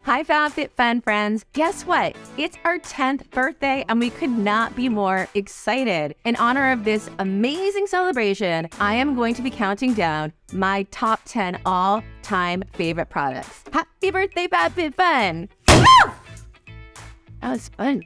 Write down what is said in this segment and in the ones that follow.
Hi FabFitFun friends, guess what? It's our 10th birthday and we could not be more excited. In honor of this amazing celebration, I am going to be counting down my top 10 all-time favorite products. Happy birthday FabFitFun! That was fun.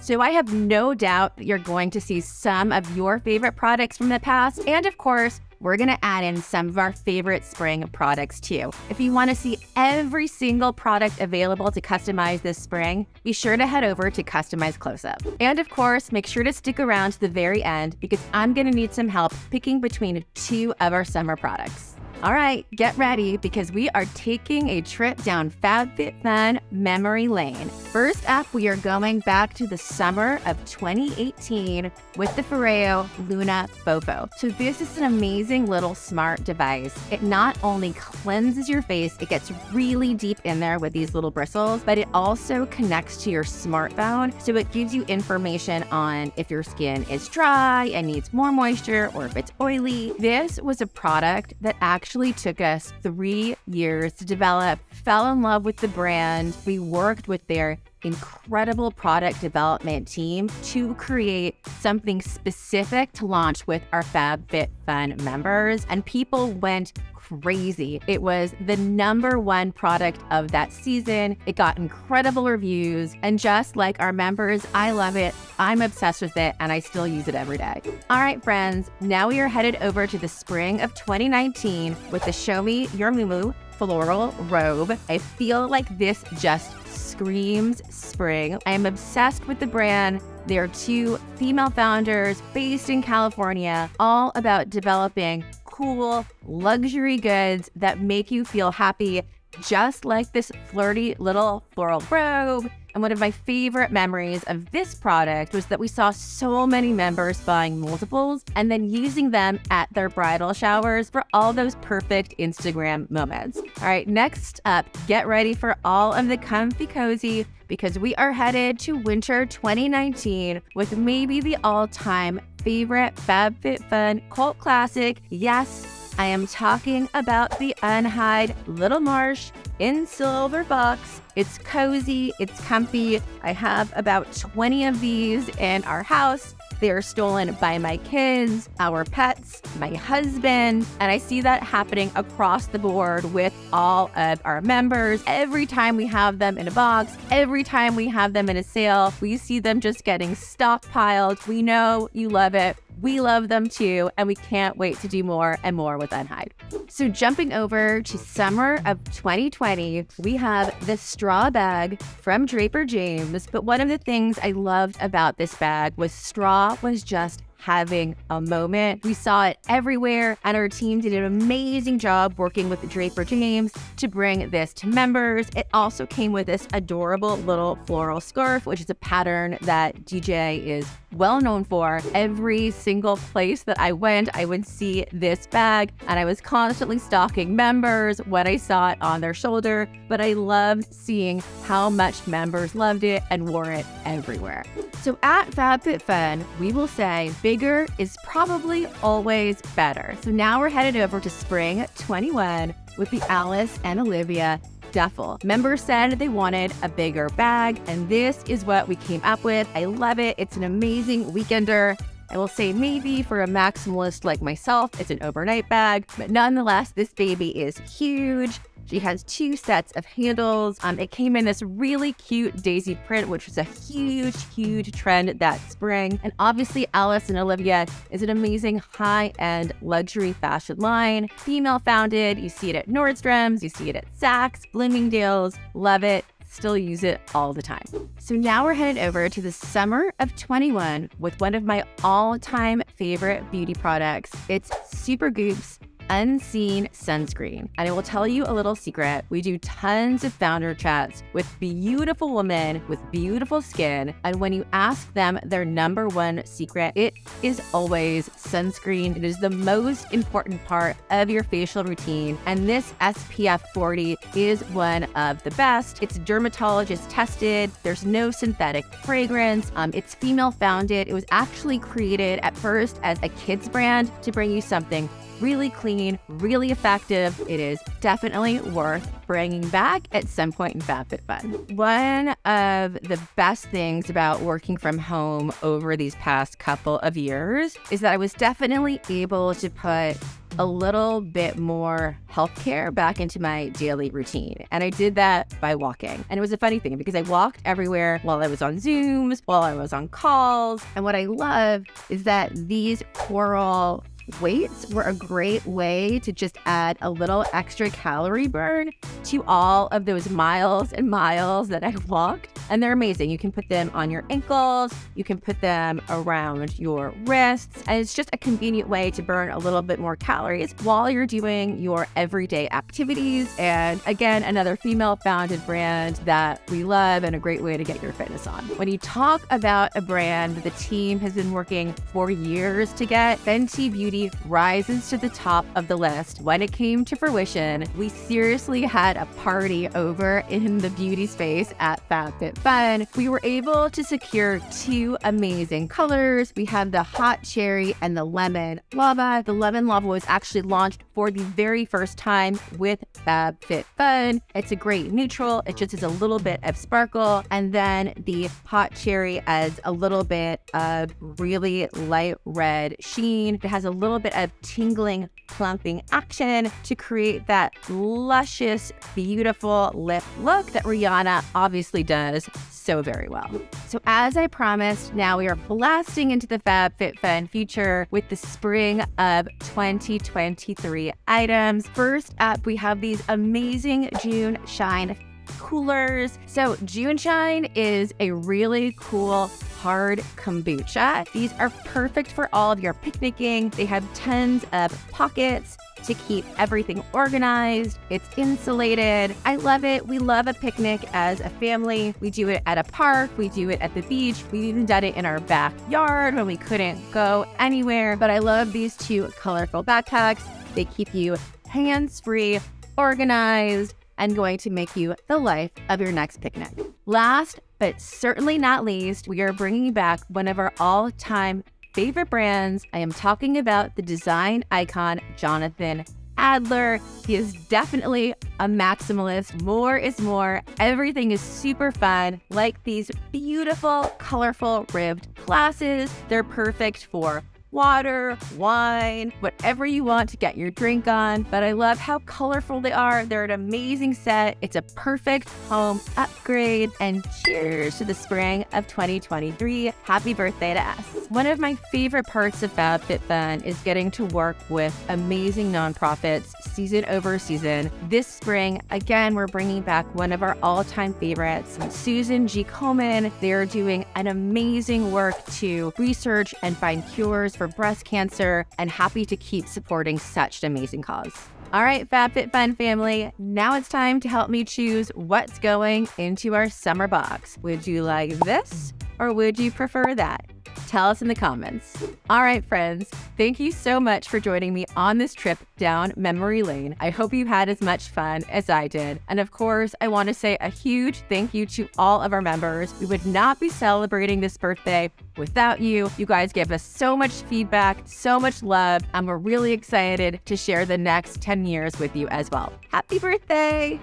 So I have no doubt that you're going to see some of your favorite products from the past, and of course, we're gonna add in some of our favorite spring products too. If you wanna see every single product available to customize this spring, be sure to head over to Customize Close-Up. And of course, make sure to stick around to the very end because I'm gonna need some help picking between two of our summer products. All right, get ready because we are taking a trip down FabFitFun memory lane. First up, we are going back to the summer of 2018 with the Foreo Luna Fofo. So this is an amazing little smart device. It not only cleanses your face, it gets really deep in there with these little bristles, but it also connects to your smartphone. So it gives you information on if your skin is dry and needs more moisture or if it's oily. This was a product that actually took us 3 years to develop, fell in love with the brand. We worked with their incredible product development team to create something specific to launch with our FabFitFun members, and people went crazy. It was the #1 product of that season. It got incredible reviews, and just like our members, I love it. I'm obsessed with it, and I still use it every day. All right, friends, now we are headed over to the spring of 2019 with the Show Me Your Mumu Floral Robe. I feel like this just screams spring. I am obsessed with the brand. They are two female founders based in California, all about developing cool luxury goods that make you feel happy, just like this flirty little floral robe. And one of my favorite memories of this product was that we saw so many members buying multiples and then using them at their bridal showers for all those perfect Instagram moments. All right, next up, get ready for all of the comfy cozy because we are headed to winter 2019 with maybe the all-time favorite FabFitFun cult classic. Yes, I am talking about the UnHide Little Marsh in silver box. It's cozy, it's comfy. I have about 20 of these in our house. They are stolen by my kids, our pets, my husband, and I see that happening across the board with all of our members. Every time we have them in a box, every time we have them in a sale, we see them just getting stockpiled. We know you love it. We love them too, and we can't wait to do more and more with UnHide. So jumping over to summer of 2020, we have the straw bag from Draper James. But one of the things I loved about this bag was straw was just having a moment. We saw it everywhere, and our team did an amazing job working with Draper James to bring this to members. It also came with this adorable little floral scarf, which is a pattern that DJ is well known for. Every single place that I went, I would see this bag, and I was constantly stalking members when I saw it on their shoulder, but I loved seeing how much members loved it and wore it everywhere. So at FabFitFun, we will say bigger is probably always better. So now we're headed over to spring 21 with the Alice and Olivia Duffle. Members said they wanted a bigger bag, and this is what we came up with. I love it. It's an amazing weekender. I will say maybe for a maximalist like myself, it's an overnight bag, but nonetheless, this baby is huge. She has 2 sets of handles. It came in this really cute daisy print, which was a huge trend that spring. And obviously Alice and Olivia is an amazing high-end luxury fashion line. Female founded, you see it at Nordstrom's, you see it at Saks, Bloomingdale's, love it. Still use it all the time. So now we're headed over to the summer of 21 with one of my all-time favorite beauty products. It's Supergoop's Unseen Sunscreen. And I will tell you a little secret. We do tons of founder chats with beautiful women with beautiful skin. And when you ask them their #1 secret, it is always sunscreen. It is the most important part of your facial routine. And this SPF 40 is one of the best. It's dermatologist tested. There's no synthetic fragrance. It's female founded. It was actually created at first as a kids brand to bring you something really clean, really effective. It is definitely worth bringing back at some point in FabFitFun. One of the best things about working from home over these past couple of years is that I was definitely able to put a little bit more healthcare back into my daily routine. And I did that by walking. And it was a funny thing because I walked everywhere while I was on Zooms, while I was on calls. And what I love is that these Koral weights were a great way to just add a little extra calorie burn to all of those miles and miles that I walked. And they're amazing. You can put them on your ankles, you can put them around your wrists, and it's just a convenient way to burn a little bit more calories while you're doing your everyday activities. And again, another female-founded brand that we love and a great way to get your fitness on. When you talk about a brand that the team has been working for years to get, Fenty Beauty rises to the top of the list. When it came to fruition, we seriously had a party over in the beauty space at FabFitFun. We were able to secure two amazing colors. We have the hot cherry and the lemon lava. The lemon lava was actually launched for the very first time with FabFitFun. It's a great neutral. It just has a little bit of sparkle. And then the hot cherry adds a little bit of really light red sheen. It has a little bit of tingling, plumping action to create that luscious, beautiful lip look that Rihanna obviously does so very well. So as I promised, now we are blasting into the FabFitFun future with the spring of 2023 items. First up, we have these amazing Juneshine coolers. So Juneshine is a really cool hard kombucha. These are perfect for all of your picnicking. They have tons of pockets to keep everything organized. It's insulated. I love it. We love a picnic as a family. We do it at a park. We do it at the beach. We've even done it in our backyard when we couldn't go anywhere. But I love these two colorful backpacks. They keep you hands-free, organized, and going to make you the life of your next picnic. Last, but certainly not least, we are bringing back one of our all-time favorite brands. I am talking about the design icon, Jonathan Adler. He is definitely a maximalist. More is more. Everything is super fun, like these beautiful, colorful ribbed glasses. They're perfect for water, wine, whatever you want to get your drink on. But I love how colorful they are. They're an amazing set. It's a perfect home upgrade. And cheers to the spring of 2023. Happy birthday to us. One of my favorite parts of FabFitFun is getting to work with amazing nonprofits season over season. This spring, again, we're bringing back one of our all-time favorites, Susan G. Komen. They're doing an amazing work to research and find cures for breast cancer, and happy to keep supporting such an amazing cause. All right, FabFitFun family, now it's time to help me choose what's going into our summer box. Would you like this or would you prefer that? Tell us in the comments. All right, friends, thank you so much for joining me on this trip down memory lane. I hope you had as much fun as I did. And of course, I want to say a huge thank you to all of our members. We would not be celebrating this birthday without you. You guys give us so much feedback, so much love, and we're really excited to share the next 10 years with you as well. Happy birthday!